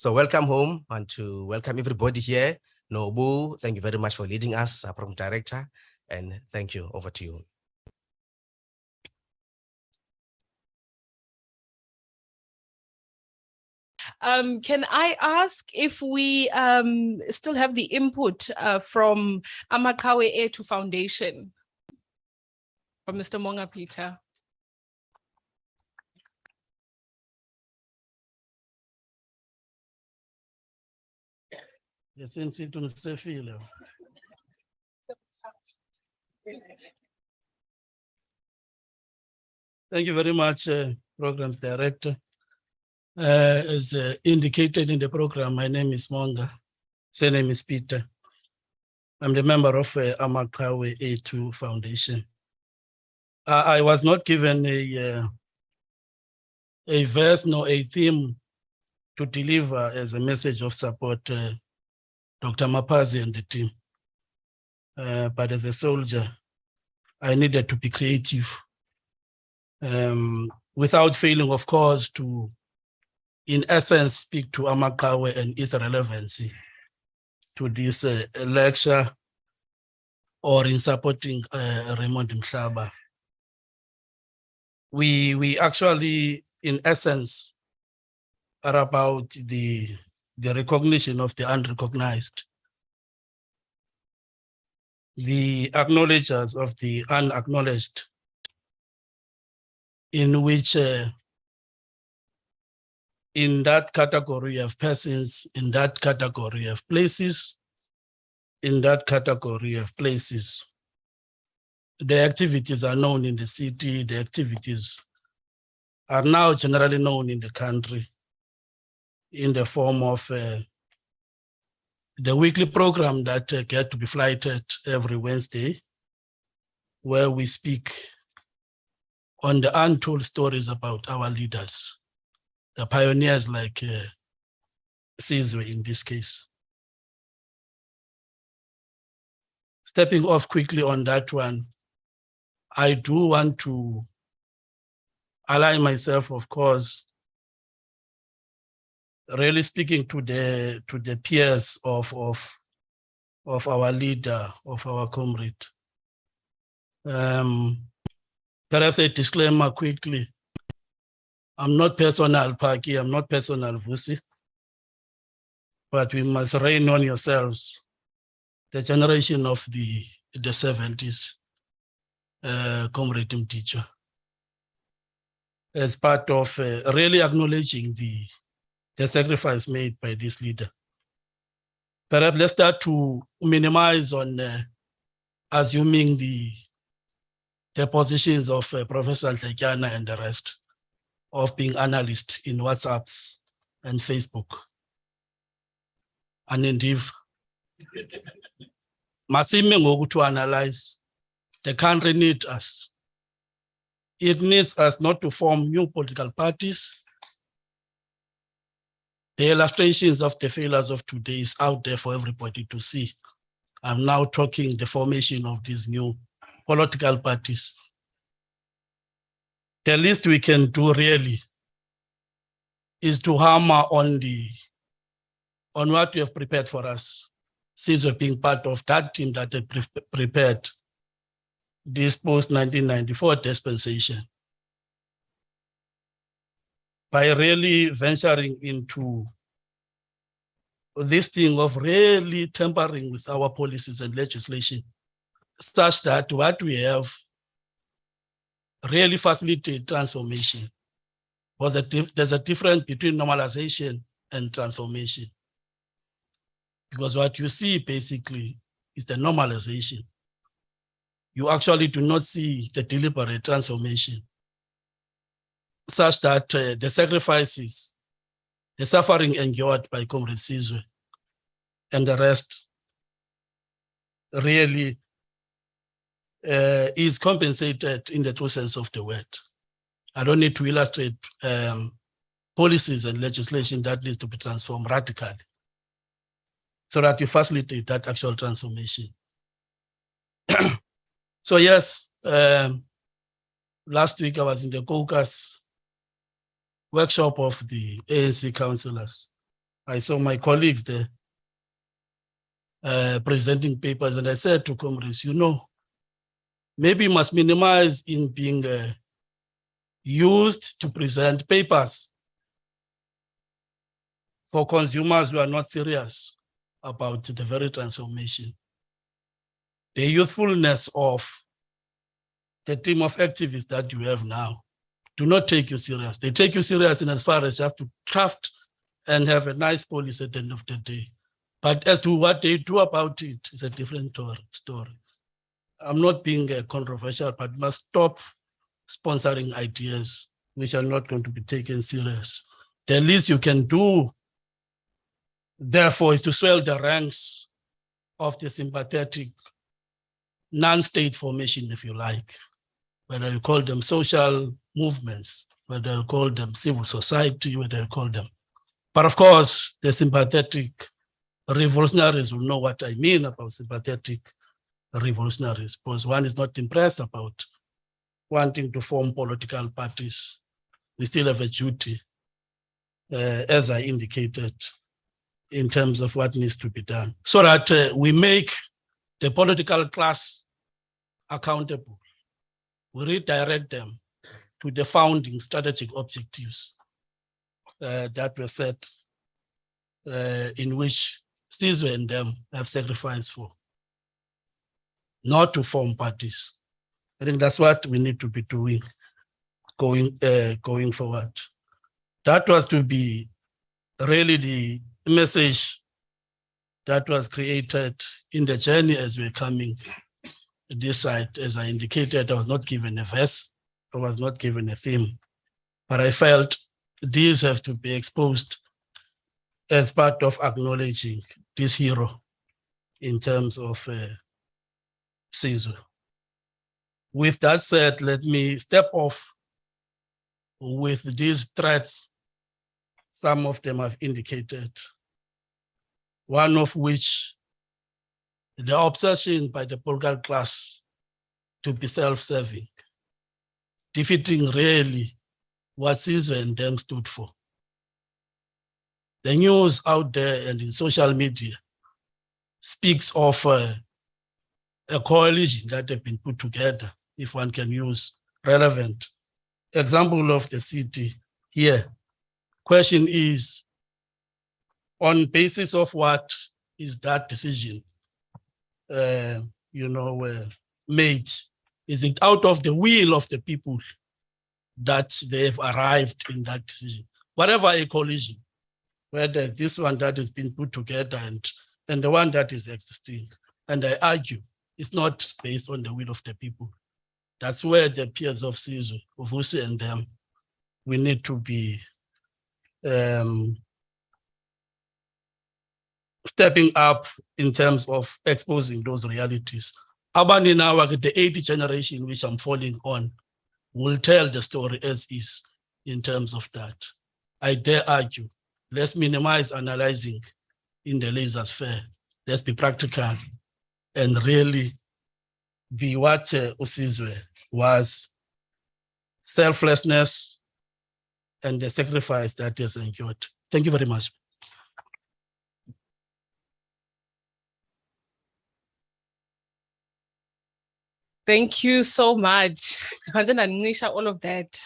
So welcome home, and to welcome everybody here. Nobu, thank you very much for leading us, our program director, and thank you. Over to you. Can I ask if we still have the input from Amakawe A2 Foundation, from Mr. Monga Peter? Yes, thank you very much, Programs Director. As indicated in the program, my name is Monga. Surname is Peter. I'm the member of Amakawe A2 Foundation. I was not given a verse nor a theme to deliver as a message of support Dr. Mapazi and the team. But as a soldier, I needed to be creative. Without failing, of course, to, in essence, speak to Amakawe and its relevancy to this lecture, or in supporting Raymond Mhlaba. We actually, in essence, are about the recognition of the unrecognized, the acknowledgers of the unacknowledged, in which in that category of persons, in that category of places, in that category of places. The activities are known in the city, the activities are now generally known in the country in the form of the weekly program that get to be flighted every Wednesday, where we speak on the untold stories about our leaders, the pioneers like SEG1 in this case. Stepping off quickly on that one, I do want to align myself, of course, really speaking to the peers of our leader, of our comrade. Perhaps a disclaimer quickly. I'm not personal Paki, I'm not personal Vusi, but we must rein on yourselves. The generation of the 70s, comrade teacher, as part of really acknowledging the sacrifice made by this leader. Perhaps let's start to minimize on assuming the positions of Professor Ntlekana and the rest of being analysts in WhatsApps and Facebook. And indeed, Masime to analyze, the country needs us. It needs us not to form new political parties. The illustrations of the failures of today is out there for everybody to see. I'm now talking the formation of these new political parties. The least we can do really is to hammer on what you have prepared for us, since we're being part of that team that have prepared this post-1994 dispensation. By really venturing into this thing of really tampering with our policies and legislation, such that what we have really facilitate transformation. There's a difference between normalization and transformation. Because what you see basically is the normalization. You actually do not see the deliberate transformation, such that the sacrifices, the suffering endured by Comrade SEG1 and the rest really is compensated in the true sense of the word. I don't need to illustrate policies and legislation that needs to be transformed radically so that you facilitate that actual transformation. So yes, last week I was in the caucus workshop of the ANC councillors. I saw my colleagues there presenting papers, and I said to comrades, you know, maybe you must minimize in being used to present papers for consumers who are not serious about the very transformation. The youthfulness of the team of activists that you have now do not take you serious. They take you serious in as far as just to craft and have a nice policy at the end of the day. But as to what they do about it is a different story. I'm not being controversial, but must stop sponsoring ideas which are not going to be taken serious. The least you can do, therefore, is to swell the ranks of the sympathetic non-state formation, if you like, whether you call them social movements, whether you call them civil society, whether you call them. But of course, the sympathetic revolutionaries will know what I mean about sympathetic revolutionaries, because one is not impressed about wanting to form political parties. We still have a duty, as I indicated, in terms of what needs to be done, so that we make the political class accountable. We redirect them to the founding strategic objectives that were set, in which Sizwe and them have sacrificed for, not to form parties. I think that's what we need to be doing going forward. That was to be really the message that was created in the journey as we're coming this side. As I indicated, I was not given a verse, I was not given a theme, but I felt these have to be exposed as part of acknowledging this hero in terms of Sizwe. With that said, let me step off with these threats. Some of them I've indicated, one of which the obsession by the political class to be self-serving, defeating really what Sizwe and them stood for. The news out there and in social media speaks of a coalition that have been put together, if one can use relevant example of the city here. Question is, on basis of what is that decision made? Is it out of the will of the people that they've arrived in that decision? Whatever a coalition, whether this one that has been put together and the one that is existing, and I argue it's not based on the will of the people. That's where the peers of Sizwe, of Vusi and them, we need to be stepping up in terms of exposing those realities. Abani now, the 80th generation, which I'm falling on, will tell the story as is in terms of that. I dare argue, let's minimize analyzing in the laissez-faire. Let's be practical and really be what Sizwe was, selflessness and the sacrifice that is endured. Thank you very much. Thank you so much. All of that.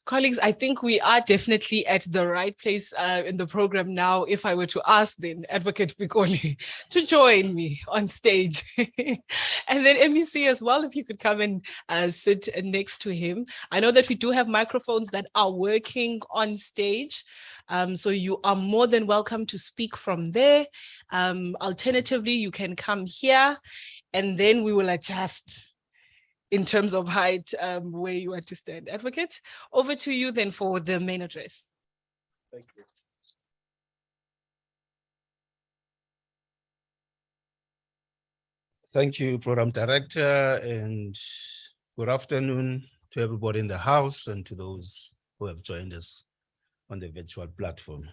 Colleagues, I think we are definitely at the right place in the program now. If I were to ask then Advocate Pikoli to join me on stage, and then MEC as well, if you could come and sit next to him. I know that we do have microphones that are working on stage, so you are more than welcome to speak from there. Alternatively, you can come here, and then we will adjust in terms of height, where you want to stand. Advocate, over to you then for the main address. Thank you. Thank you, Program Director, and good afternoon to everybody in the house and to those who have joined us on the virtual platform.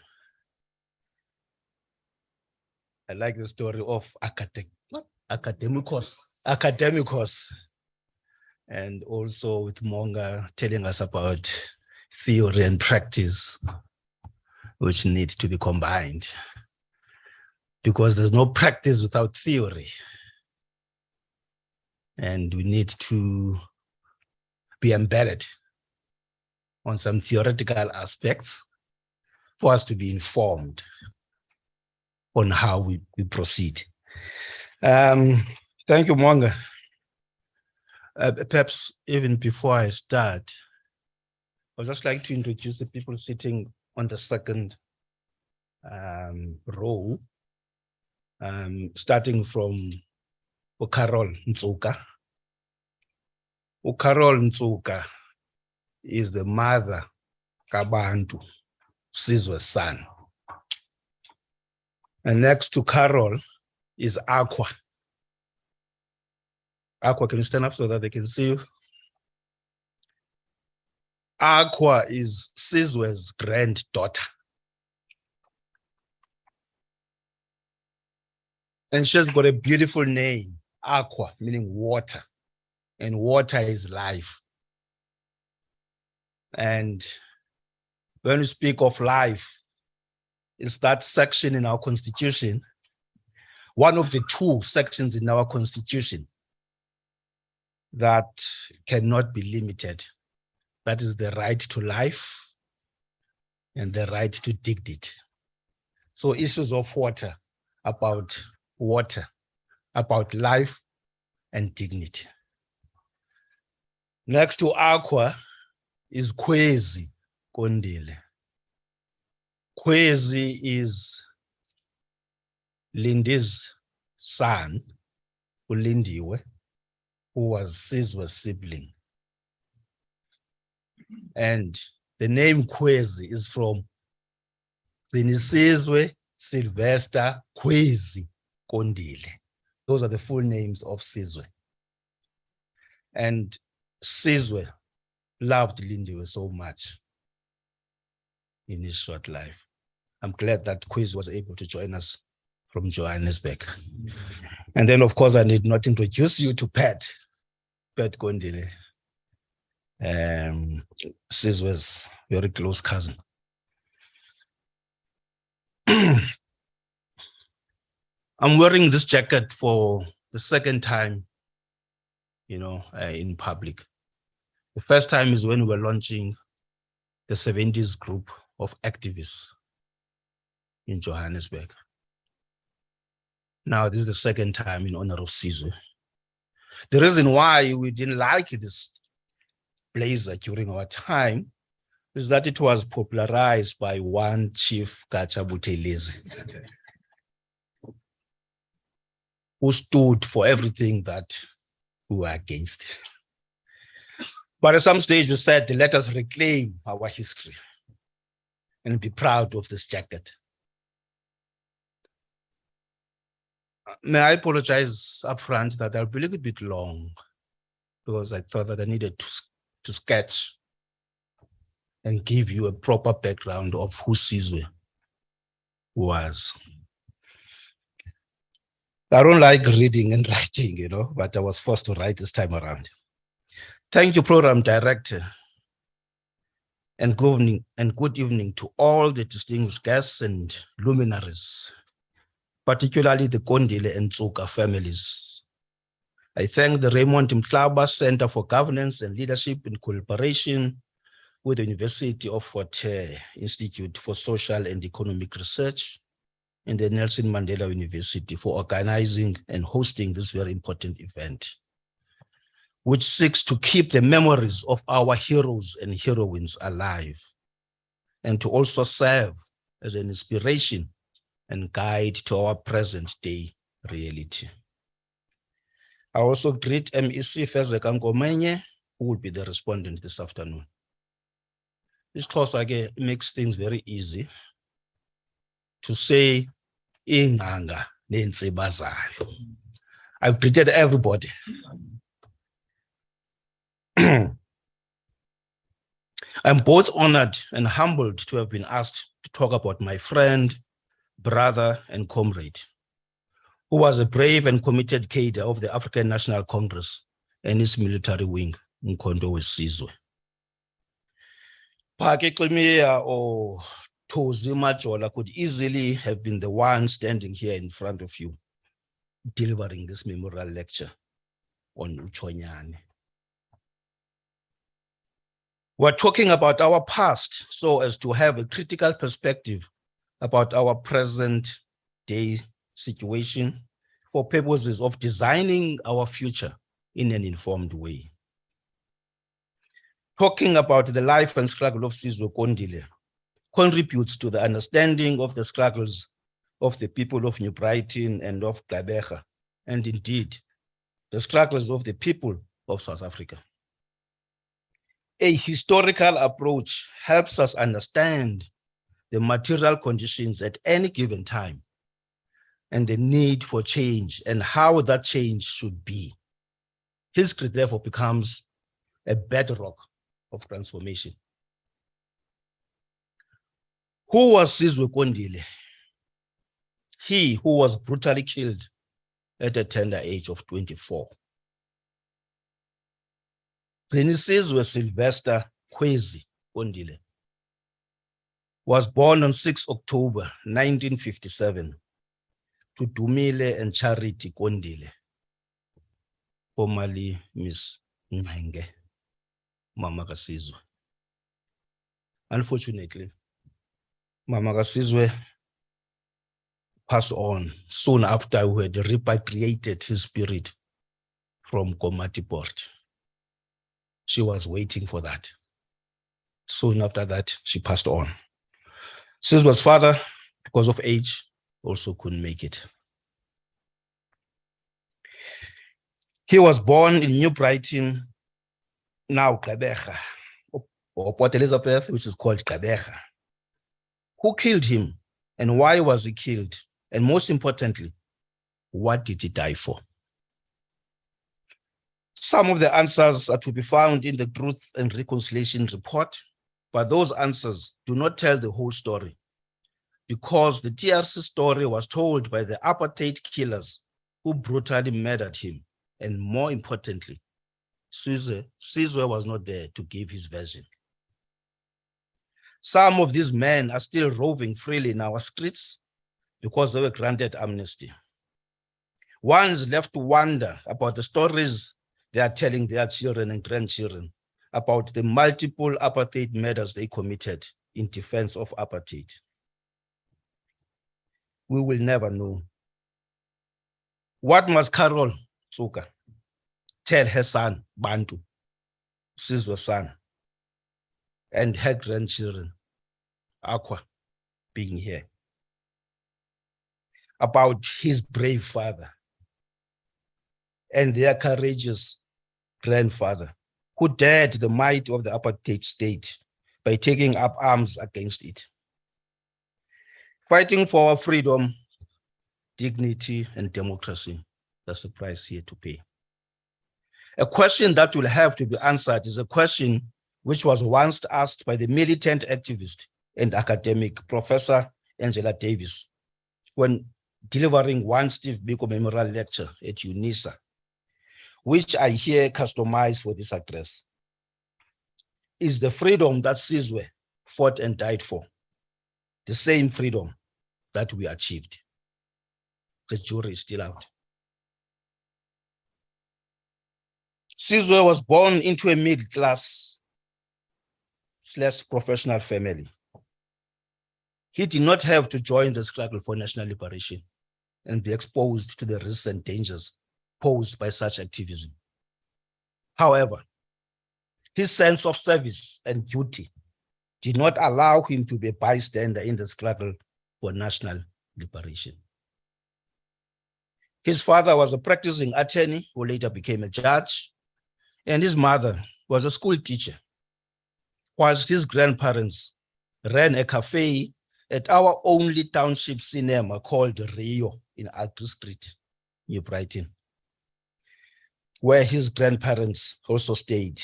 I like the story of academicos, and also with Monga telling us about theory and practice, which need to be combined, because there's no practice without theory. And we need to be embedded on some theoretical aspects for us to be informed on how we proceed. Thank you, Mwanga. Perhaps even before I start, I would just like to introduce the people sitting on the second row, starting from Ukarol Ntsuka. Ukarol Ntsuka is the mother Kabantu, Sizwe's son. And next to Carol is Aqua. Aqua, can you stand up so that they can see you? Aqua is Sizwe's granddaughter. And she's got a beautiful name, Aqua, meaning water. And water is life. And when we speak of life, it's that section in our constitution, one of the two sections in our constitution that cannot be limited. That is the right to life and the right to dignity. So issues of water, about life and dignity. Next to Aqua is Kwezi Kondile. Kwezi is Lindy's son, Ulindiwe, who was Sizwe's sibling. And the name Kwezi is from Sizwe Sylvester Kwezi Kondile. Those are the full names of Sizwe. And Sizwe loved Lindiwe so much in his short life. I'm glad that Kwezi was able to join us from Johannesburg. And then, of course, I need not introduce you to Pat Kondile, Sizwe's very close cousin. I'm wearing this jacket for the second time, in public. The first time is when we were launching the 70s group of activists in Johannesburg. Now, this is the second time in honor of Sizwe. The reason why we didn't like this blazer during our time is that it was popularized by one Chief Gacha Buthelezi, who stood for everything that we were against. But at some stage we said, let us reclaim our history and be proud of this jacket. May I apologize upfront that I'll be a little bit long because I thought that I needed to sketch and give you a proper background of who Sizwe was. I don't like reading and writing, but I was forced to write this time around. Thank you, Program Director, and good evening to all the distinguished guests and luminaries, particularly the Kondile and Ntsuka families. I thank the Raymond Mhlaba Center for Governance and Leadership in collaboration with the University of Fort Hare Institute for Social and Economic Research and the Nelson Mandela University for organizing and hosting this very important event, which seeks to keep the memories of our heroes and heroines alive, and to also serve as an inspiration and guide to our present day reality. I also greet MEC Fezeka Ngomenye, who will be the respondent this afternoon. This clause again makes things very easy to say, Inganga nentsiba zayo. I've greeted everybody. I'm both honored and humbled to have been asked to talk about my friend, brother, and comrade, who was a brave and committed cadre of the African National Congress and its military wing, Mkhonto we Sizwe. Phake Ximiya or Thozi Majola could easily have been the one standing here in front of you, delivering this memorial lecture on Uchonyane. We're talking about our past so as to have a critical perspective about our present day situation for purposes of designing our future in an informed way. Talking about the life and struggle of Sizwe Kondile contributes to the understanding of the struggles of the people of New Brighton and of Gqeberha, and indeed, the struggles of the people of South Africa. A historical approach helps us understand the material conditions at any given time and the need for change and how that change should be. History therefore becomes a bedrock of transformation. Who was Sizwe Kondile? He who was brutally killed at a tender age of 24. Sizwe Sylvester Kwezi Kondile was born on 6 October 1957 to Dumile and Charity Kondile, formerly Miss Ngenge, Mama Kasizwe. Unfortunately, Mama Kasizwe passed on soon after we had repatriated his spirit from Komati Port. She was waiting for that. Soon after that, she passed on. Sizwe's father, because of age, also couldn't make it. He was born in New Brighton, now Gqeberha, or Port Elizabeth, which is called Gqeberha. Who killed him and why was he killed? And most importantly, what did he die for? Some of the answers are to be found in the Truth and Reconciliation report, but those answers do not tell the whole story because the TRC story was told by the apartheid killers who brutally murdered him. And more importantly, Sizwe was not there to give his version. Some of these men are still roving freely in our streets because they were granted amnesty. One's left to wonder about the stories they are telling their children and grandchildren about the multiple apartheid murders they committed in defense of apartheid. We will never know. What must Carol Tsuka tell her son, Bantu, Sizwe's son, and her grandchildren, Aqua, being here, about his brave father and their courageous grandfather who dared the might of the apartheid state by taking up arms against it. Fighting for our freedom, dignity, and democracy, that's the price here to pay. A question that will have to be answered is a question which was once asked by the militant activist and academic Professor Angela Davis when delivering one Steve Biko memorial lecture at UNISA, which I here customized for this address. Is the freedom that Sizwe fought and died for the same freedom that we achieved? The jury is still out. Sizwe was born into a middle-class / professional family. He did not have to join the struggle for national liberation and be exposed to the risks and dangers posed by such activism. However, his sense of service and duty did not allow him to be a bystander in the struggle for national liberation. His father was a practicing attorney who later became a judge, and his mother was a school teacher, whilst his grandparents ran a cafe at our only township cinema called Rio in Agri Street, New Brighton, where his grandparents also stayed.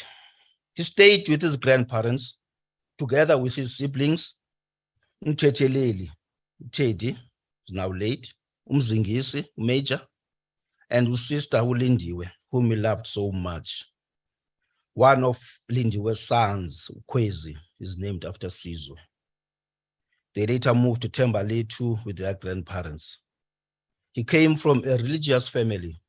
He stayed with his grandparents together with his siblings, Mteteleli, Teddy, is now late, Umzingisi, Major, and his sister Ulindiwe, whom he loved so much. One of Lindiwe's sons, Kwezi, is named after Sizwe. They later moved to Thembalethu with their grandparents. He came from a religious family.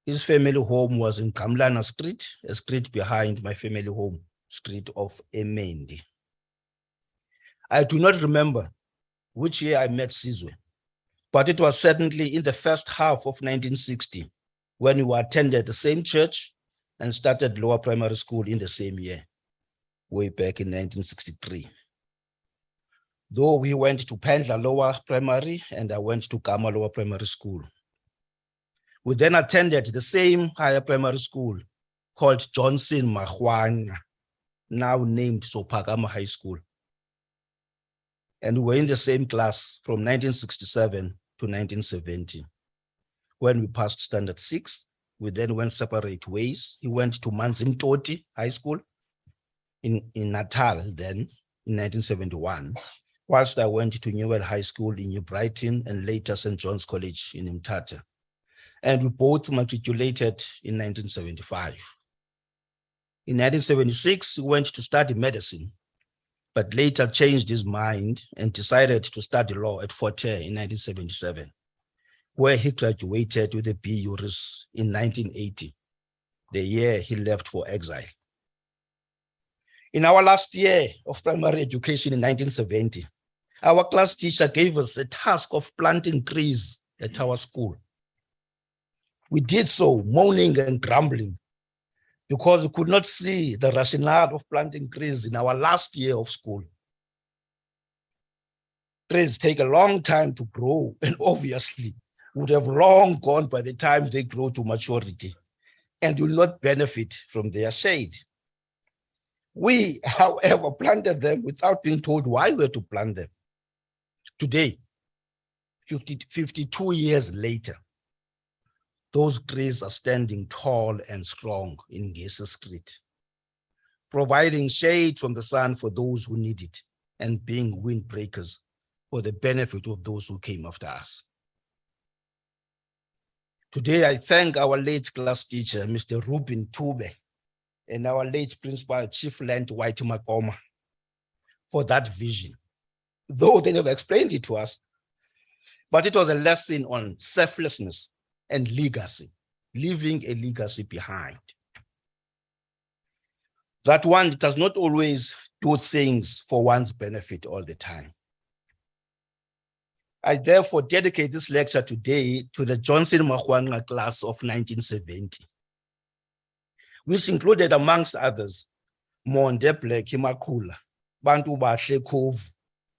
His family home was in Kamlana Street, a street behind my family home, street of Emendi. I do not remember which year I met Sizwe, but it was certainly in the first half of 1960 when we attended the same church and started lower primary school in the same year, way back in 1963. Though we went to Pendla Lower Primary and I went to Gama Lower Primary School. We then attended the same higher primary school called Johnson Mahwana, now named Sopagama High School. And we were in the same class from 1967 to 1970. When we passed standard 6, we then went separate ways. He went to Manzimtoti High School in Natal then in 1971, whilst I went to Newell High School in New Brighton and later St. John's College in Mthatha. And we both matriculated in 1975. In 1976, he went to study medicine, but later changed his mind and decided to study law at Fort Hare in 1977, where he graduated with a B. Juris in 1980, the year he left for exile. In our last year of primary education in 1970, our class teacher gave us a task of planting trees at our school. We did so moaning and grumbling because we could not see the rationale of planting trees in our last year of school. Trees take a long time to grow and obviously would have long gone by the time they grow to maturity and will not benefit from their shade. We, however, planted them without being told why we were to plant them. Today, 52 years later, those trees are standing tall and strong in Ngesi Street, providing shade from the sun for those who need it and being windbreakers for the benefit of those who came after us. Today, I thank our late class teacher, Mr. Rubin Tube, and our late principal, Chief Lent White Makoma, for that vision. Though they never explained it to us, but it was a lesson on selflessness and legacy, leaving a legacy behind. That one does not always do things for one's benefit all the time. I therefore dedicate this lecture today to the Johnson Mahwana class of 1970, which included, amongst others, Monde Bleki Makula, Bantu Bahle Kovu,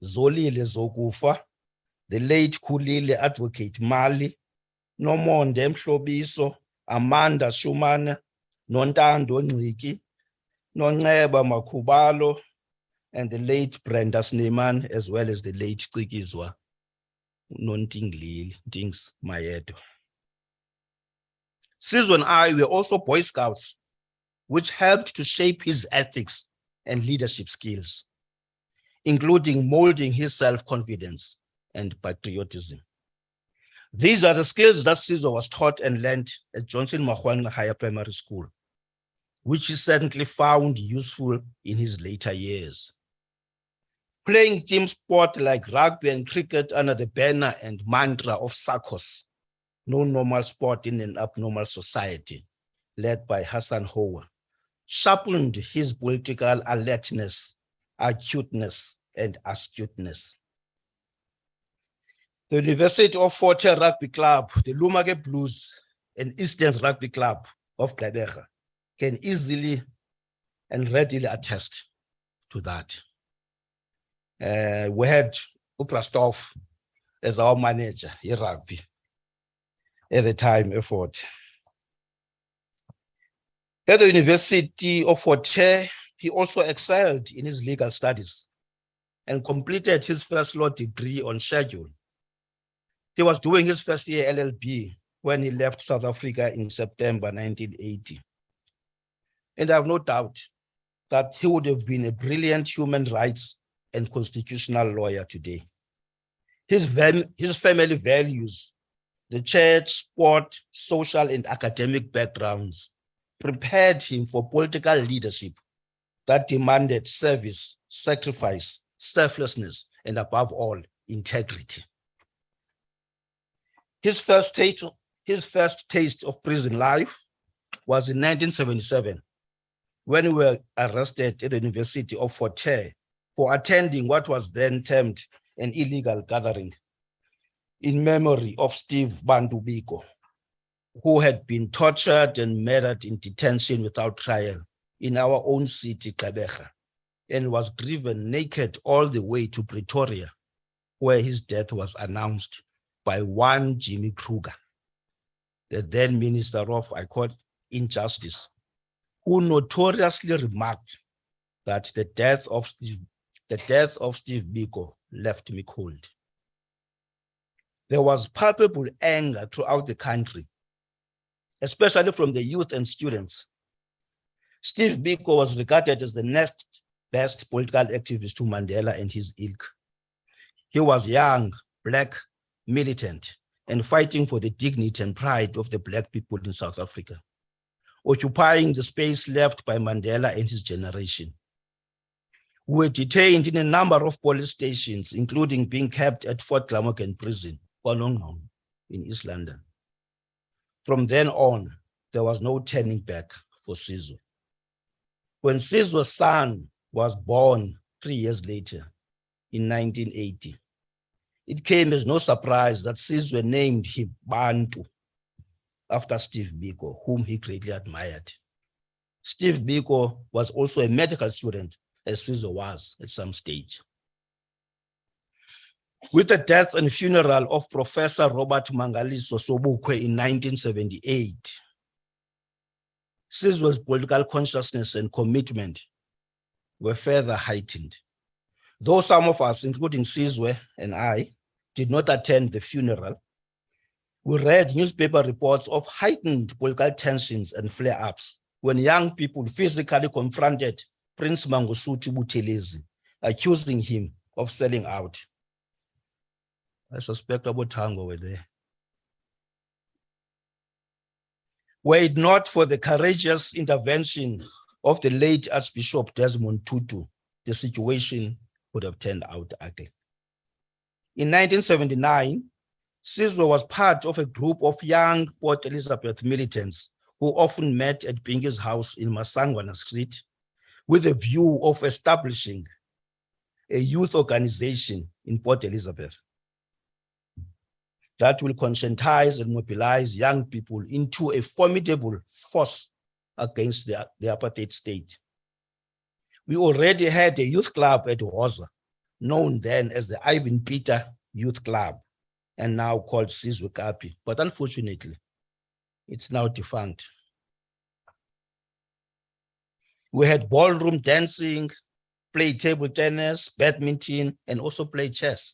Zolile Zokufa, the late Khulile Advocate Mali, Nomonde Mhlobiso, Amanda Shumana, Nontando Nciki, Nonceba Makhubalo, and the late Brenda Sneeman, as well as the late Cikizwa Nontinglili Tings Mayedo. Sizwe and I were also Boy Scouts, which helped to shape his ethics and leadership skills, including molding his self-confidence and patriotism. These are the skills that Sizwe was taught and learned at Johnson Mahwana Higher Primary School, which he certainly found useful in his later years. Playing team sport like rugby and cricket under the banner and mantra of SACOS, no normal sport in an abnormal society, led by Hassan Howa, sharpened his political alertness, acuteness, and astuteness. The University of Fort Hare Rugby Club, the Lumake Blues, and Eastern Rugby Club of Gqeberha can easily and readily attest to that. We had Uprastov as our manager in rugby at the time at Fort. At the University of Fort Hare, he also excelled in his legal studies and completed his first law degree on schedule. He was doing his first year LLB when he left South Africa in September 1980. And I have no doubt that he would have been a brilliant human rights and constitutional lawyer today. His family values, the church, sport, social, and academic backgrounds prepared him for political leadership that demanded service, sacrifice, selflessness, and above all, integrity. His first taste of prison life was in 1977, when we were arrested at the University of Fort Hare for attending what was then termed an illegal gathering in memory of Steve Bantu Biko, who had been tortured and murdered in detention without trial in our own city, Gqeberha, and was driven naked all the way to Pretoria, where his death was announced by one Jimmy Kruger, the then Minister of, I call it, Injustice, who notoriously remarked that the death of Steve Biko left me cold. There was palpable anger throughout the country, especially from the youth and students. Steve Biko was regarded as the next best political activist to Mandela and his ilk. He was young, Black, militant, and fighting for the dignity and pride of the Black people in South Africa, occupying the space left by Mandela and his generation. We were detained in a number of police stations, including being kept at Fort Glamorgan Prison, in East London. From then on, there was no turning back for Sizwe. When Sizwe's son was born 3 years later, in 1980, it came as no surprise that Sizwe named him Bantu after Steve Biko, whom he greatly admired. Steve Biko was also a medical student, as Sizwe was at some stage. With the death and funeral of Professor Robert Mangaliso Sobukwe in 1978, Sizwe's political consciousness and commitment were further heightened. Though some of us, including Sizwe and I, did not attend the funeral, we read newspaper reports of heightened political tensions and flare-ups when young people physically confronted Prince Mangosuthu Buthelezi, accusing him of selling out. I suspect about Tango were there. Were it not for the courageous intervention of the late Archbishop Desmond Tutu, the situation would have turned out ugly. In 1979, Sizwe was part of a group of young Port Elizabeth militants who often met at Bingi's house in Masangwana Street with a view of establishing a youth organization in Port Elizabeth that will conscientize and mobilize young people into a formidable force against the apartheid state. We already had a youth club at Hoza, known then as the Ivan Peter Youth Club, and now called Sizwe Kapi, but unfortunately, it's now defunct. We had ballroom dancing, play table tennis, badminton, and also play chess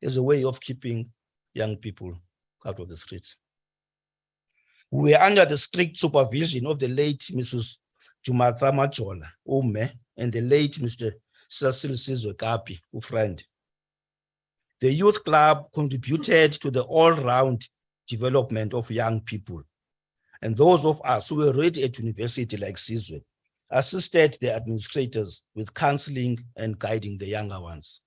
as a way of keeping young people out of the streets. We were under the strict supervision of the late Mrs. Jumatha Majola, Ume, and the late Mr. Cecil Sizwe Kapi, friend. The youth club contributed to the all-round development of young people. And those of us who were already at university like Sizwe assisted the administrators with counseling and guiding the younger ones.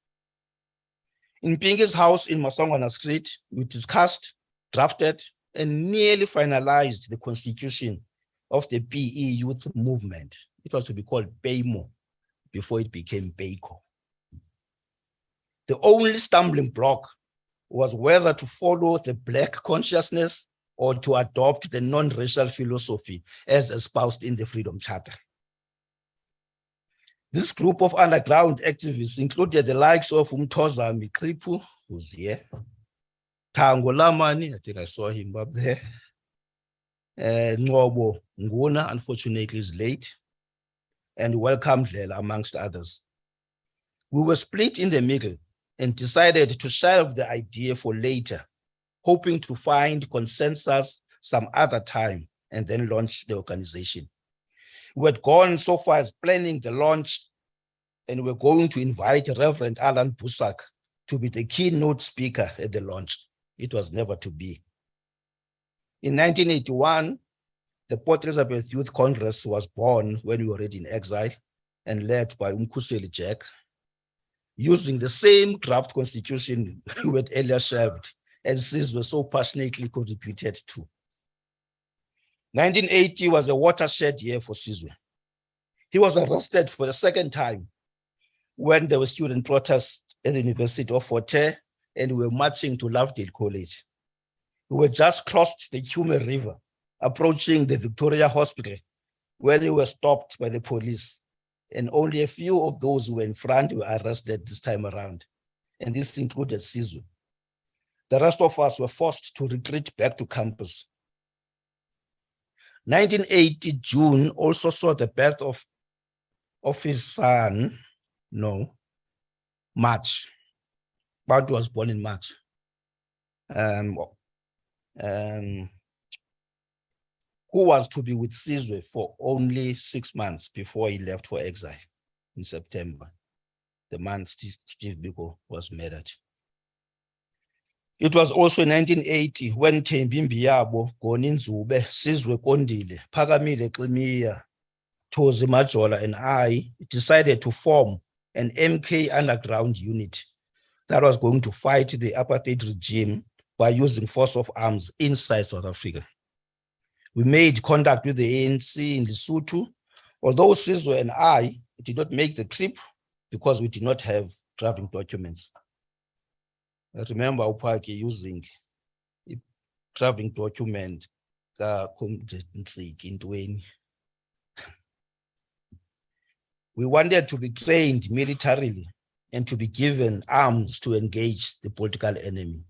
In Pingi's house in Masangwana Street, we discussed, drafted, and nearly finalized the constitution of the PE youth movement. It was to be called PEIMO before it became PEICO. The only stumbling block was whether to follow the Black consciousness or to adopt the non-racial philosophy as espoused in the Freedom Charter. This group of underground activists included the likes of Umtoza Mikripu, who's here, Tango Lamani, I think I saw him up there, Ngobo Nguna, unfortunately is late, and Welcome Dlela, amongst others. We were split in the middle and decided to shelve the idea for later, hoping to find consensus some other time and then launch the organization. We had gone so far as planning the launch, and we're going to invite Reverend Alan Busak to be the keynote speaker at the launch. It was never to be. In 1981, the Port Elizabeth Youth Congress was born when we were already in exile, and led by Umkhuseli Jack, using the same draft constitution we had earlier shelved and Sizwe so passionately contributed to. 1980 was a watershed year for Sizwe. He was arrested for the second time when there were student protests at the University of Fort Hare and we were marching to Lovedale College. We were just crossed the Hume River, approaching the Victoria Hospital, when we were stopped by the police. And only a few of those who were in front were arrested this time around. And this included Sizwe. The rest of us were forced to retreat back to campus. 1980 June also saw the birth of his son, March. Bantu was born in March. Who was to be with Sizwe for only 6 months before he left for exile in September, the month Steve Biko was murdered. It was also in 1980 when Thembi Mbiyabo, Goni Nzube, Sizwe Kondile, Phakamile Ximiya, Thozi Majola, and I decided to form an MK underground unit that was going to fight the apartheid regime by using force of arms inside South Africa. We made contact with the ANC in Lesotho, although Sizwe and I did not make the trip because we did not have traveling documents. I remember Upaki using a traveling document We wanted to be trained militarily and to be given arms to engage the political enemy.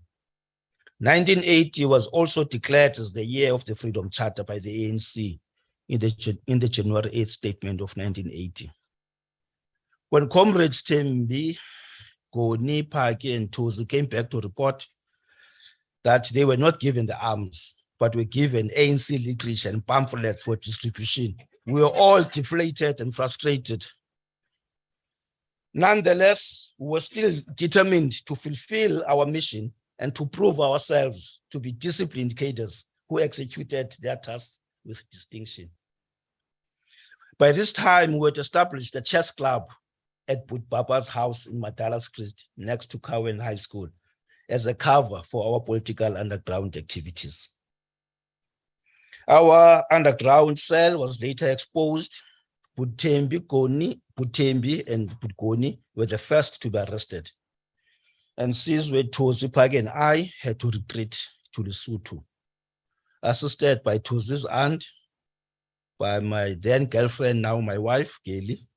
1980 was also declared as the year of the Freedom Charter by the ANC in the January 8th statement of 1980. When comrades Thembi, Goni, Phaki, and Thozi came back to report that they were not given the arms, but were given ANC literature and pamphlets for distribution, we were all deflated and frustrated. Nonetheless, we were still determined to fulfill our mission and to prove ourselves to be disciplined cadres who executed their tasks with distinction. By this time, we had established a chess club at Baba's house in Madala Street, next to Cowan High School, as a cover for our political underground activities. Our underground cell was later exposed. Butembi and Budgoni were the first to be arrested. And Sizwe, Thozi, Phaki, and I had to retreat to Lesotho, assisted by Thozi's aunt, by my then girlfriend, now my wife, Geli,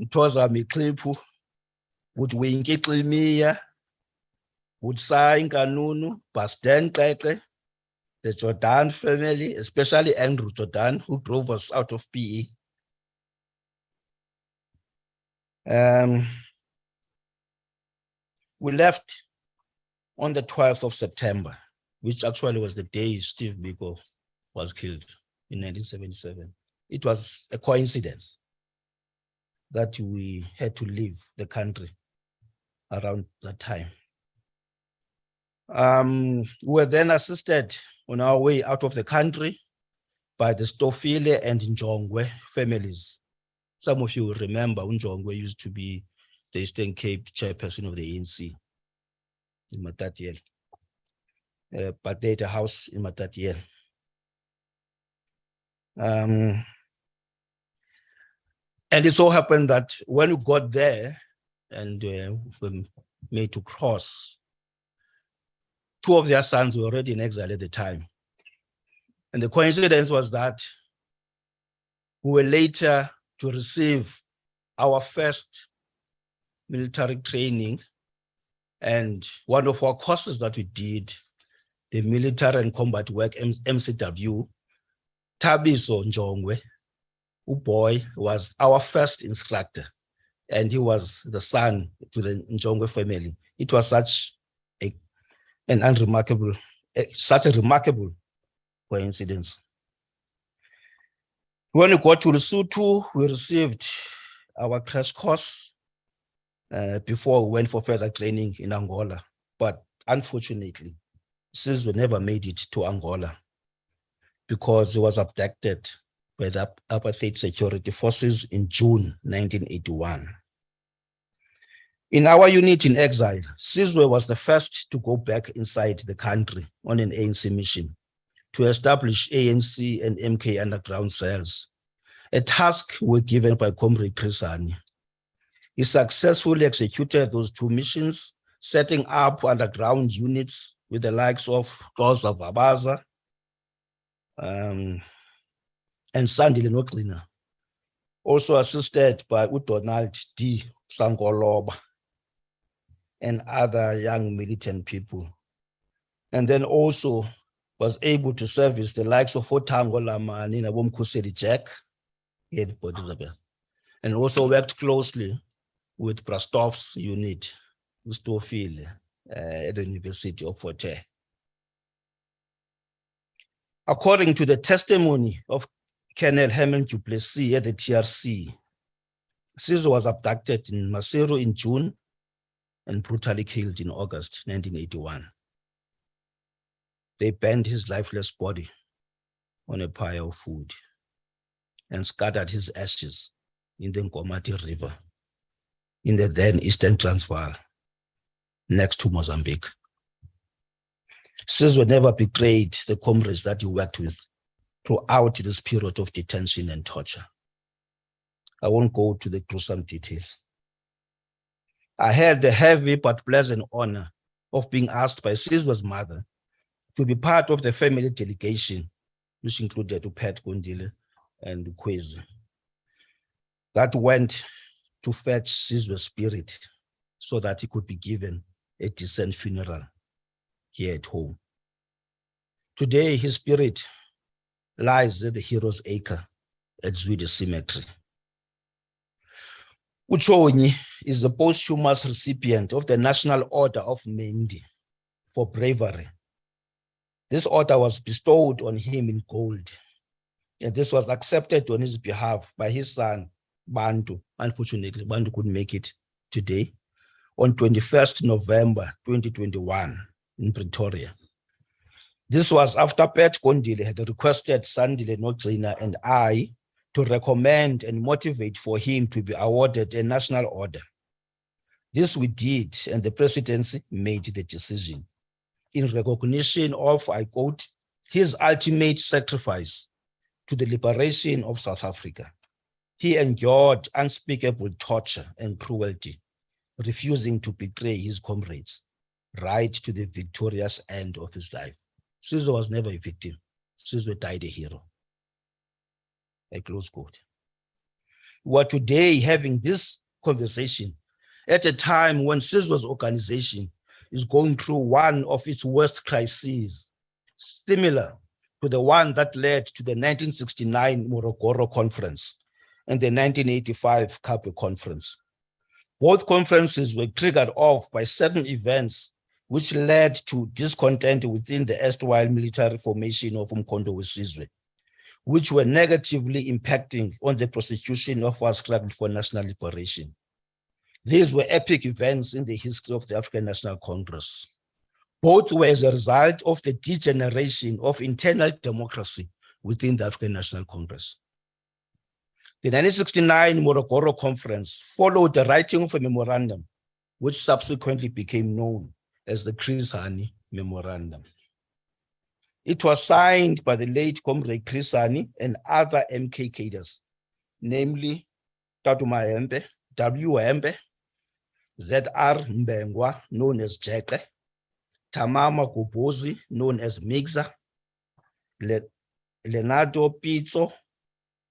Mthoza Miklipu, Budwinki Ximiya, Butsai Nkanunu, Basten Qeqe, the Jordan family, especially Andrew Jordan, who drove us out of PE. We left on the 12th of September, which actually was the day Steve Biko was killed in 1977. It was a coincidence that we had to leave the country around that time. We were then assisted on our way out of the country by the Stofile and Njongwe families. Some of you will remember Njongwe used to be the Eastern Cape chairperson of the ANC in Matatiele, but they had a house in Matatiele. And it so happened that when we got there and we made to cross, two of their sons were already in exile at the time. And the coincidence was that we were later to receive our first military training, and one of our courses that we did, the Military and Combat Work, MCW, Tabiso Njongwe, boy, was our first instructor, and he was the son to the Njongwe family. It was such a remarkable coincidence. When we got to Lesotho, we received our crash course before we went for further training in Angola. But unfortunately, Sizwe never made it to Angola because he was abducted by the apartheid security forces in June 1981. In our unit in exile, Sizwe was the first to go back inside the country on an ANC mission to establish ANC and MK underground cells, a task we were given by Comrade Krisani. He successfully executed those two missions, setting up underground units with the likes of Xhosa Vabaza and Sandile Noxina, also assisted by Donald D. Sangoloba and other young militant people. And then also was able to service the likes of Otango Lamani and Abomkhuseli Jack, and also worked closely with Brastov's unit, Ustofile, at the University of Fort Hare. According to the testimony of Colonel Herman du Plessis at the TRC, Sizwe was abducted in Maseru in June and brutally killed in August 1981. They burned his lifeless body on a pile of food and scattered his ashes in the Nkomati River in the then Eastern Transvaal, next to Mozambique. Sizwe never betrayed the comrades that he worked with throughout this period of detention and torture. I won't go to the gruesome details. I had the heavy but pleasant honor of being asked by Sizwe's mother to be part of the family delegation, which included Pat Gondile and Kwezi, that went to fetch Sizwe's spirit so that he could be given a decent funeral here at home. Today, his spirit lies at the Heroes Acre at Zwide Cemetery. Uchonyi is the posthumous recipient of the National Order of Mendi for bravery. This order was bestowed on him in gold, and this was accepted on his behalf by his son, Bantu. Unfortunately, Bantu couldn't make it today, on 21st November 2021 in Pretoria. This was after Pat Gondile had requested Sandile Noxina and I to recommend and motivate for him to be awarded a national order. This we did, and the presidency made the decision in recognition of, I quote, his ultimate sacrifice to the liberation of South Africa. He endured unspeakable torture and cruelty, refusing to betray his comrades, right to the victorious end of his life. Sizwe was never a victim. Sizwe died a hero. A close quote. We are today having this conversation at a time when Sizwe's organization is going through one of its worst crises, similar to the one that led to the 1969 Morogoro Conference and the 1985 Cape Conference. Both conferences were triggered off by certain events which led to discontent within the erstwhile military formation of Umkhonto weSizwe, which were negatively impacting on the prosecution of our struggle for national liberation. These were epic events in the history of the African National Congress. Both were as a result of the degeneration of internal democracy within the African National Congress. The 1969 Morogoro Conference followed the writing of a memorandum, which subsequently became known as the Chris Hani Memorandum. It was signed by the late Comrade Chris Hani and other MK cadres, namely Tatu Mahembe, W. Hembe, Z.R. Mbengwa, known as Jeke, Tamama Kubozi, known as Migza, Leonardo Pizzo,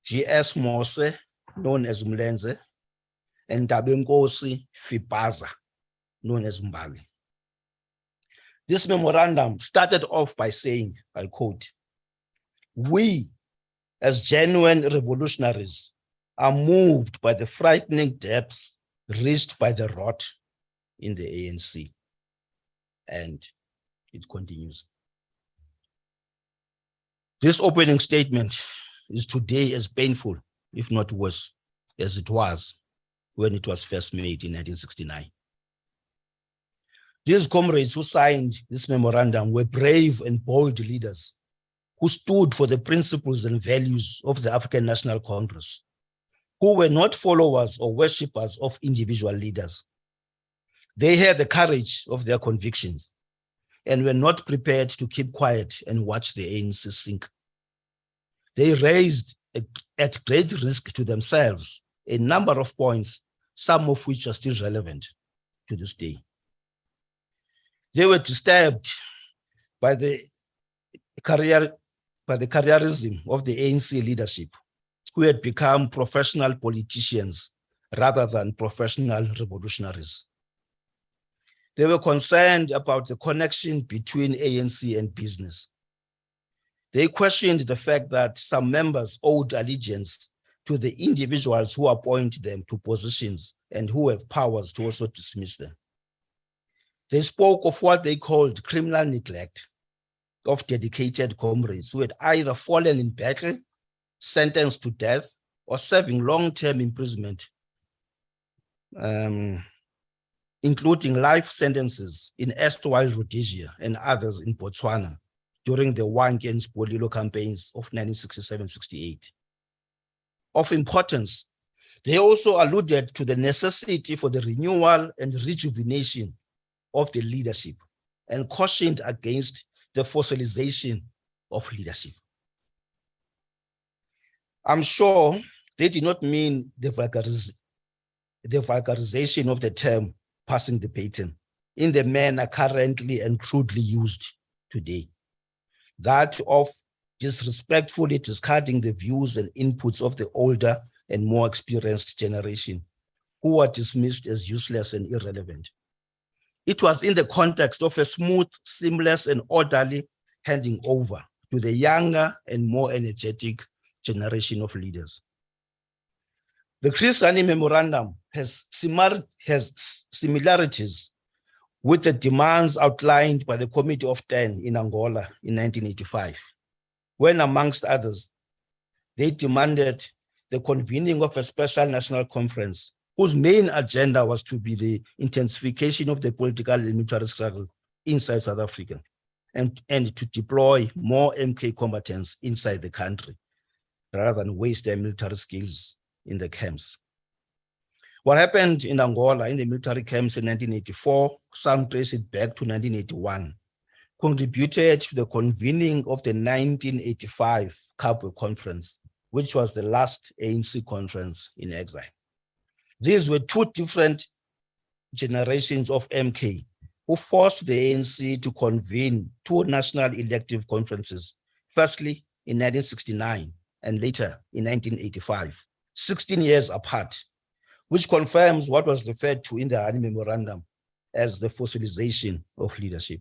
G.S. Mose, known as Mlenze, and Dabenkosi Fipaza, known as Mbali. This memorandum started off by saying, I quote, "We, as genuine revolutionaries, are moved by the frightening depths reached by the rot in the ANC." And it continues. This opening statement is today as painful, if not worse, as it was when it was first made in 1969. These comrades who signed this memorandum were brave and bold leaders who stood for the principles and values of the African National Congress, who were not followers or worshippers of individual leaders. They had the courage of their convictions and were not prepared to keep quiet and watch the ANC sink. They raised at great risk to themselves a number of points, some of which are still relevant to this day. They were disturbed by the careerism of the ANC leadership, who had become professional politicians rather than professional revolutionaries. They were concerned about the connection between ANC and business. They questioned the fact that some members owed allegiance to the individuals who appoint them to positions and who have powers to also dismiss them. They spoke of what they called criminal neglect of dedicated comrades who had either fallen in battle, sentenced to death, or serving long-term imprisonment, including life sentences in erstwhile Rhodesia and others in Botswana during the Wanke and Spolilo campaigns of 1967-68. Of importance, they also alluded to the necessity for the renewal and rejuvenation of the leadership and cautioned against the fossilization of leadership. I'm sure they did not mean the vulgarization of the term passing the baton in the manner currently and crudely used today, that of disrespectfully discarding the views and inputs of the older and more experienced generation, who were dismissed as useless and irrelevant. It was in the context of a smooth, seamless, and orderly handing over to the younger and more energetic generation of leaders. The Chris Hani Memorandum has similarities with the demands outlined by the Committee of 10 in Angola in 1985, when, amongst others, they demanded the convening of a special national conference whose main agenda was to be the intensification of the political and military struggle inside South Africa and to deploy more MK combatants inside the country rather than waste their military skills in the camps. What happened in Angola in the military camps in 1984, some trace it back to 1981, contributed to the convening of the 1985 Kabwe Conference, which was the last ANC conference in exile. These were two different generations of MK who forced the ANC to convene two national elective conferences, firstly in 1969 and later in 1985, 16 years apart, which confirms what was referred to in the Hani Memorandum as the fossilization of leadership.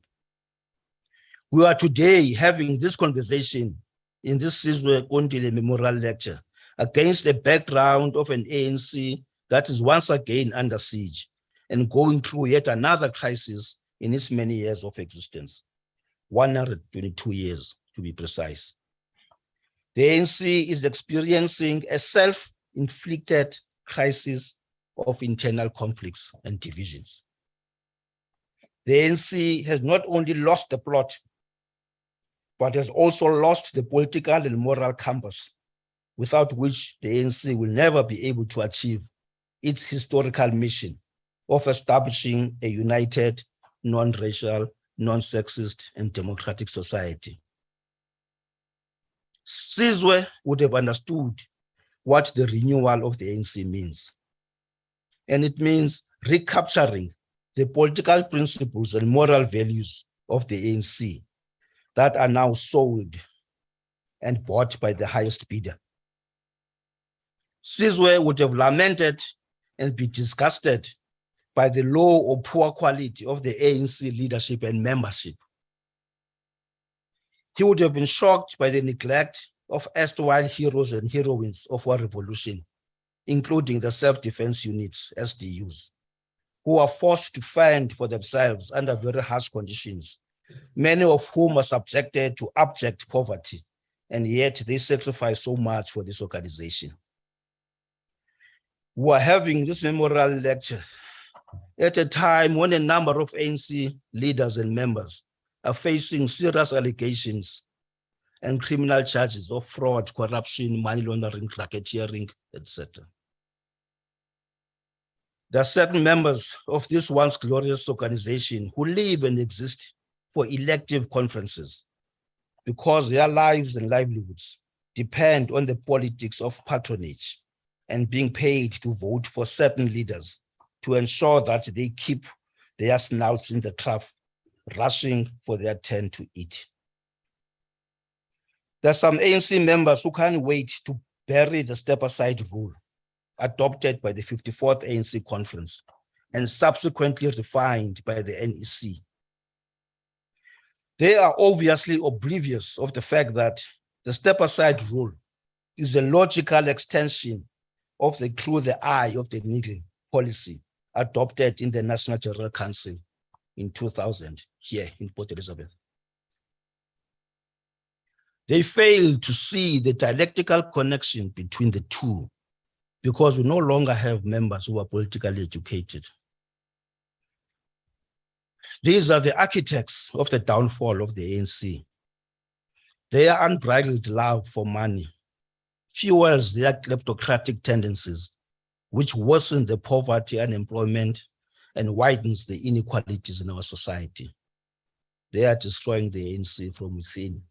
We are today having this conversation in this Sizwe Kondile Memorial Lecture against a background of an ANC that is once again under siege and going through yet another crisis in its many years of existence, 122 years to be precise. The ANC is experiencing a self-inflicted crisis of internal conflicts and divisions. The ANC has not only lost the plot, but has also lost the political and moral compass, without which the ANC will never be able to achieve its historical mission of establishing a united, non-racial, non-sexist, and democratic society. Sizwe would have understood what the renewal of the ANC means. And it means recapturing the political principles and moral values of the ANC that are now sold and bought by the highest bidder. Sizwe would have lamented and be disgusted by the low or poor quality of the ANC leadership and membership. He would have been shocked by the neglect of erstwhile heroes and heroines of our revolution, including the self-defense units, SDUs, who are forced to fend for themselves under very harsh conditions, many of whom are subjected to abject poverty, and yet they sacrifice so much for this organization. We are having this memorial lecture at a time when a number of ANC leaders and members are facing serious allegations and criminal charges of fraud, corruption, money laundering, racketeering, etc. There are certain members of this once glorious organization who live and exist for elective conferences because their lives and livelihoods depend on the politics of patronage and being paid to vote for certain leaders to ensure that they keep their snouts in the trough, rushing for their turn to eat. There are some ANC members who can't wait to bury the step-aside rule adopted by the 54th ANC conference and subsequently refined by the NEC. They are obviously oblivious of the fact that the step-aside rule is a logical extension of the through the eye of the needle policy adopted in the National General Council in 2000 here in Port Elizabeth. They fail to see the dialectical connection between the two because we no longer have members who are politically educated. These are the architects of the downfall of the ANC. Their unbridled love for money fuels their kleptocratic tendencies, which worsen the poverty, unemployment, and widens the inequalities in our society. They are destroying the ANC from within.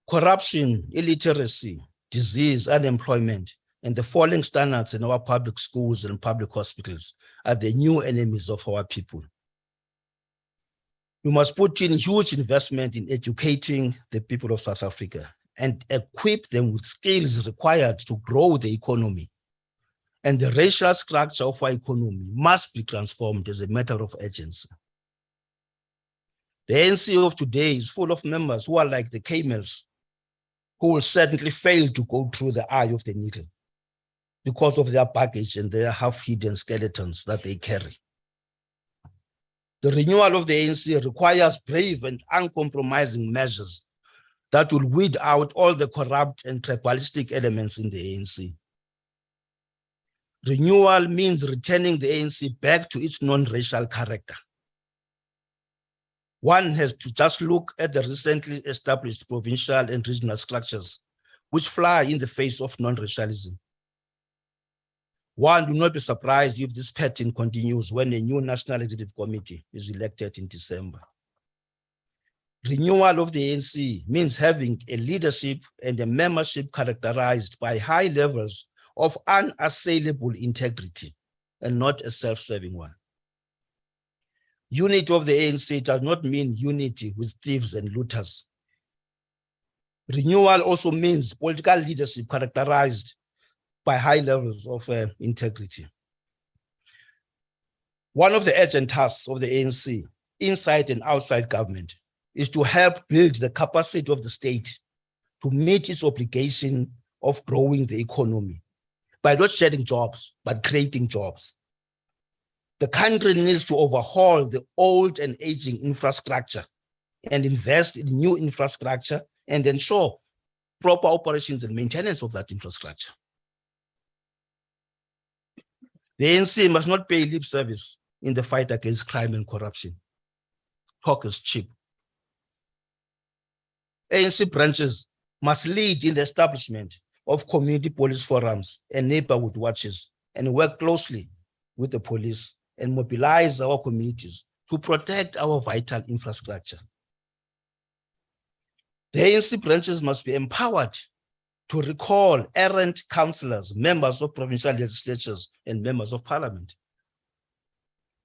Corruption, illiteracy, disease, unemployment, and the falling standards in our public schools and public hospitals are the new enemies of our people. We must put in huge investment in educating the people of South Africa and equip them with skills required to grow the economy. And the racial structure of our economy must be transformed as a matter of urgency. The ANC of today is full of members who are like the camels, who will certainly fail to go through the eye of the needle because of their baggage and their half-hidden skeletons that they carry. The renewal of the ANC requires brave and uncompromising measures that will weed out all the corrupt and tribalistic elements in the ANC. Renewal means returning the ANC back to its non-racial character. One has to just look at the recently established provincial and regional structures which fly in the face of non-racialism. One will not be surprised if this pattern continues when a new National Executive Committee is elected in December. Renewal of the ANC means having a leadership and a membership characterized by high levels of unassailable integrity and not a self-serving one. Unity of the ANC does not mean unity with thieves and looters. Renewal also means political leadership characterized by high levels of integrity. One of the urgent tasks of the ANC, inside and outside government, is to help build the capacity of the state to meet its obligation of growing the economy by not shedding jobs, but creating jobs. The country needs to overhaul the old and aging infrastructure and invest in new infrastructure and ensure proper operations and maintenance of that infrastructure. The ANC must not pay lip service in the fight against crime and corruption. Talk is cheap. ANC branches must lead in the establishment of community police forums and neighborhood watches and work closely with the police and mobilize our communities to protect our vital infrastructure. The ANC branches must be empowered to recall errant councillors, members of provincial legislatures, and members of parliament.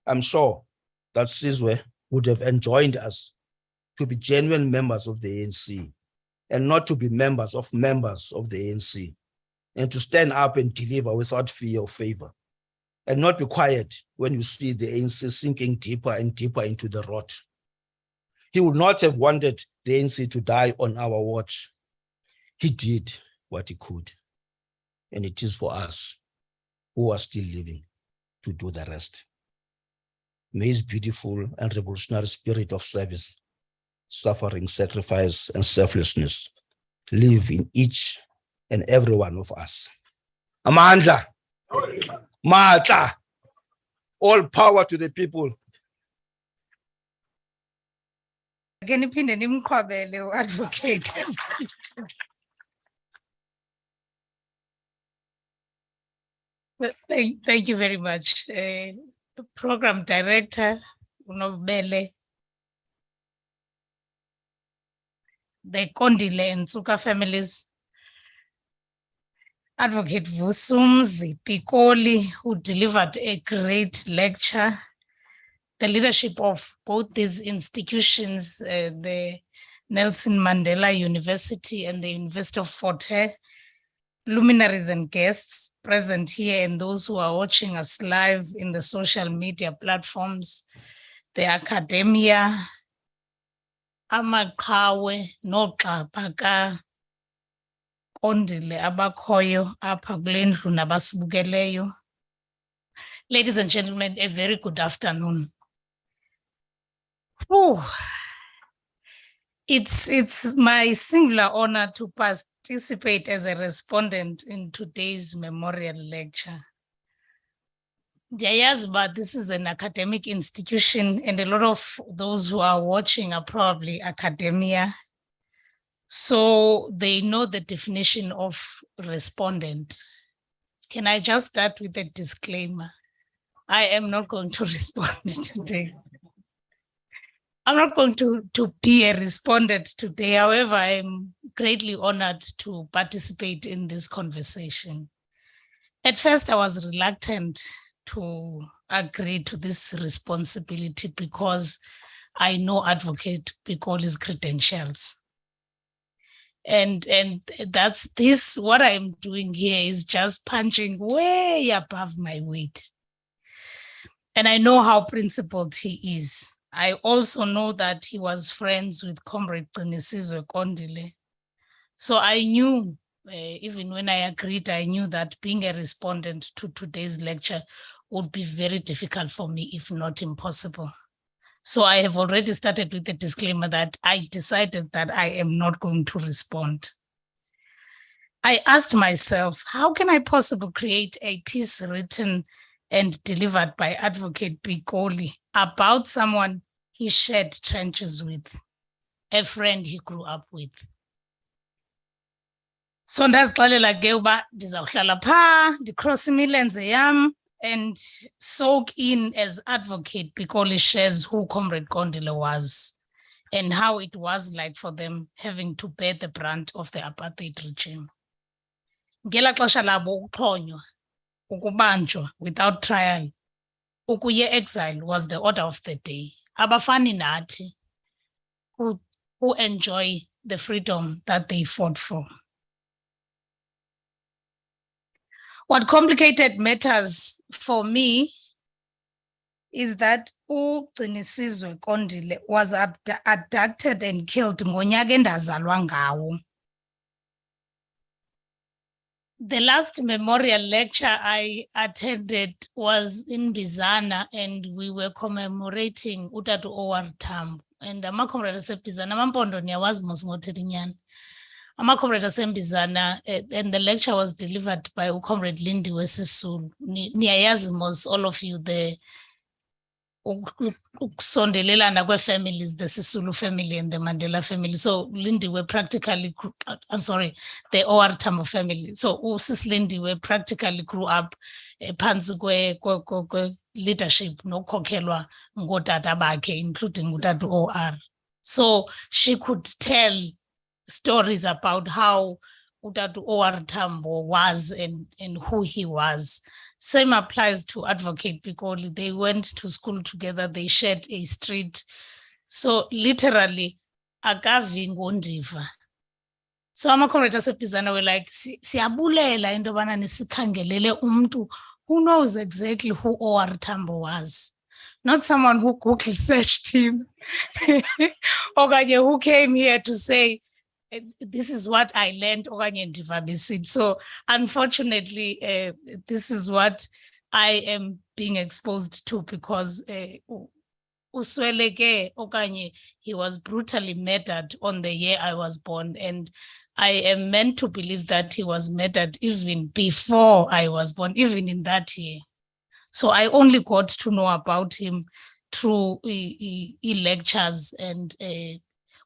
I'm sure that Sizwe would have enjoined us to be genuine members of the ANC and not to be members of the ANC, and to stand up and deliver without fear or favor, and not be quiet when you see the ANC sinking deeper and deeper into the rot. He would not have wanted the ANC to die on our watch. He did what he could, and it is for us who are still living to do the rest. May his beautiful and revolutionary spirit of service, suffering, sacrifice, and selflessness live in each and every one of us. Amandla, Matla, all power to the people. Ke niphinde nimqhwabele u-advocate. Thank you very much. Program Director, Unobele, the Kondile and Suka families, Advocate Vusumzi Pikoli, who delivered a great lecture. The leadership of both these institutions, the Nelson Mandela University and the University of Fort Hare, luminaries and guests present here and those who are watching us live in the social media platforms, the academia, amaqhawe noogxa ka Kondile abakhoyo apha kule ndlu nabasibukeleyo. Ladies and gentlemen, a very good afternoon. Whew. It's my singular honor to participate as a respondent in today's memorial lecture. But this is an academic institution and a lot of those who are watching are probably academia. So they know the definition of respondent. Can I just start with a disclaimer? I am not going to respond today. I'm not going to be a respondent today. However, I'm greatly honored to participate in this conversation. At first, I was reluctant to agree to this responsibility because I know Advocate Pikoli's credentials. And that's this, what I'm doing here is just punching way above my weight. And I know how principled he is. I also know that he was friends with Comrade Qinisizwe Kondile. So I knew, even when I agreed, I knew that being a respondent to today's lecture would be very difficult for me, if not impossible. So I have already started with the disclaimer that I decided that I am not going to respond. I asked myself, how can I possibly create a piece written and delivered by Advocate Pikoli about someone he shared trenches with, a friend he grew up with? So ndazixelela ke uba ndizawuhlala phaa ndicross imilenze yam and soak in as Advocate Pikoli shares who Comrade Kondile was and how it was like for them having to bear the brunt of the apartheid regime. Ngela xesha labo ukuxhonywa, ukubanjwa without trial, ukuya exile was the order of the day. Abafani nathi who enjoy the freedom that they fought for. What complicated matters for me is that uGcinisizwe Kondile was abducted and killed ngonyaka endazalwa ngawo. The last memorial lecture I attended was in Bizana, and we were commemorating Utatu Owar Tambo. And amakomrade asebizana amampondo niyawazi mos ngothetha inyani. Amakomrade asembizana, and the lecture was delivered by uComrade Lindiwe Sisulu. Niyayazi mos all of you, the ukusondelelana kwe-families, the Sisulu family and the Mandela family. So Lindiwe practically, I'm sorry, the Owar Tambo family. So Sis Lindiwe practically grew up phansi kwe leadership nokhokhelwa ngotata bakhe, including utata OR. So she could tell stories about how utata OR Tambo was and who he was. Same applies to Advocate Pikoli. They went to school together, they shared a street. So literally, akavi ngondiva. So amakomrade asebizana were like, siyabulela into yobana nisikhangelele umntu who knows exactly who OR Tambo was. Not someone who Google searched him. Okanye who came here to say, this is what I learned. So unfortunately, this is what I am being exposed to because Usweleke okanye he was brutally murdered on the year I was born, and I am meant to believe that he was murdered even before I was born, even in that year. So I only got to know about him through lectures and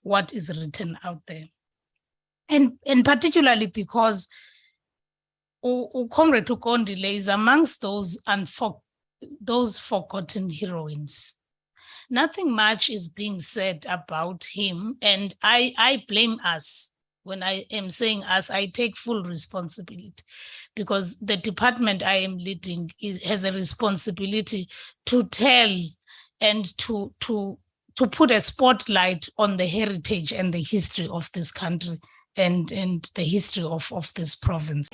what is written out there. And particularly because Comrade Ukondile is amongst those forgotten heroines. Nothing much is being said about him, and I blame us. When I am saying us, I take full responsibility, because the department I am leading has a responsibility to tell and to put a spotlight on the heritage and the history of this country and the history of this province.